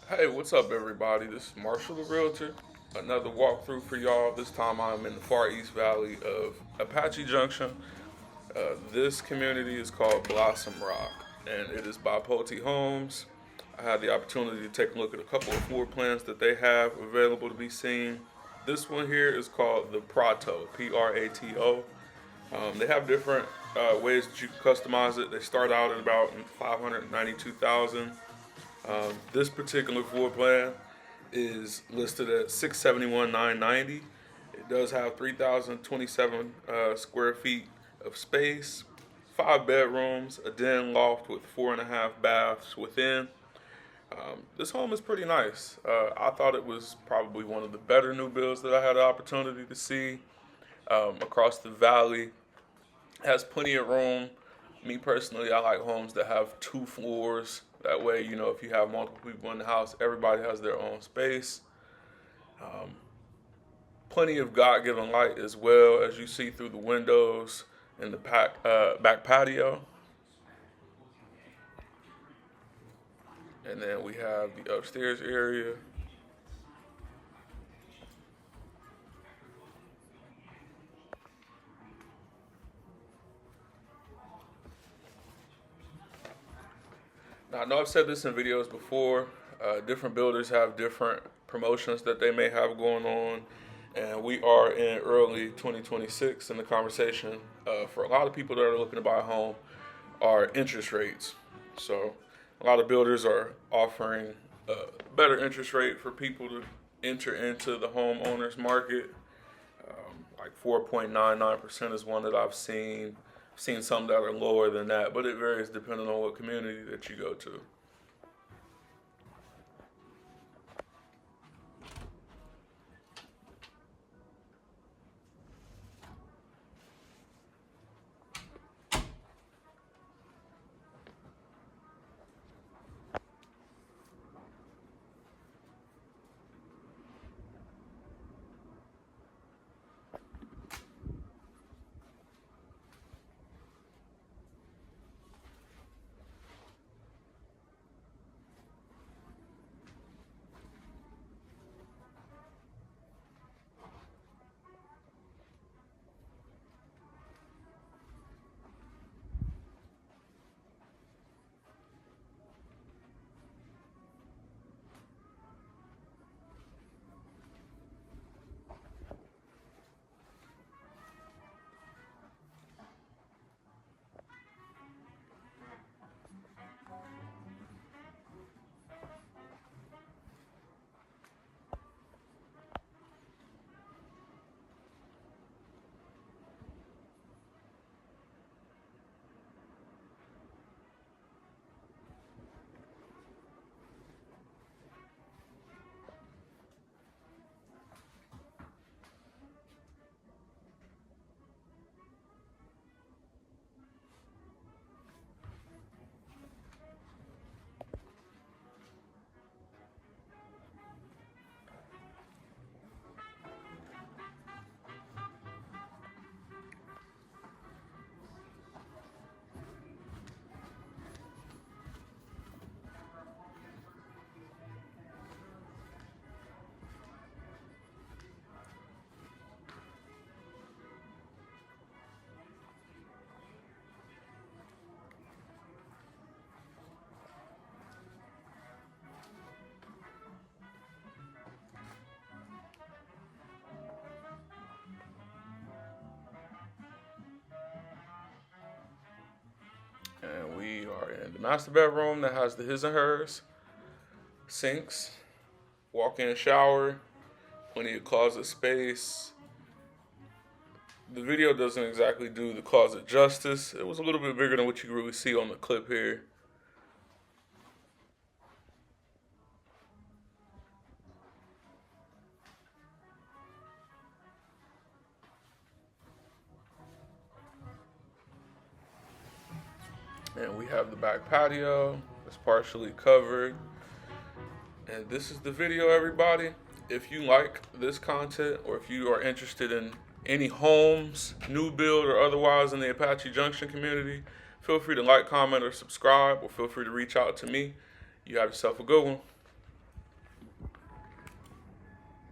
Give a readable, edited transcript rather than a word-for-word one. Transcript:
Hey, what's up, everybody? This is Marshall the Realtor. Another walkthrough for y'all. This time I'm in the far east valley of Apache Junction. This community is called Blossom Rock, and it is by Pulte Homes. I had the opportunity to take a look at a couple of floor plans that they have available to be seen. This one here is called the Prato, Prato. They have different ways that you can customize it. They start out at about 592,000. This particular floor plan is listed at 671,990. It does have 3,027 square feet of space, 5 bedrooms, a den loft with 4.5 baths within. This home is pretty nice. I thought it was probably one of the better new builds that I had the opportunity to see across the valley. It has plenty of room. Me personally, I like homes that have 2 floors. That way, if you have multiple people in the house, everybody has their own space. Plenty of God-given light as well, as you see through the windows in the back patio. And then we have the upstairs area. Now, I know I've said this in videos before. Different builders have different promotions that they may have going on. And we are in early 2026, and the conversation for a lot of people that are looking to buy a home are interest rates. So a lot of builders are offering a better interest rate for people to enter into the homeowners market. Like 4.99% is one that I've seen. I've seen some that are lower than that, but it varies depending on what community that you go to. And we are in the master bedroom that has the his and hers, sinks, walk-in shower, plenty of closet space. The video doesn't exactly do the closet justice. It was a little bit bigger than what you really see on the clip here. And we have the back patio that's partially covered. And this is the video, everybody. If you like this content, or if you are interested in any homes, new build or otherwise, in the Apache Junction community, feel free to like, comment, or subscribe, or feel free to reach out to me. You have yourself a good one.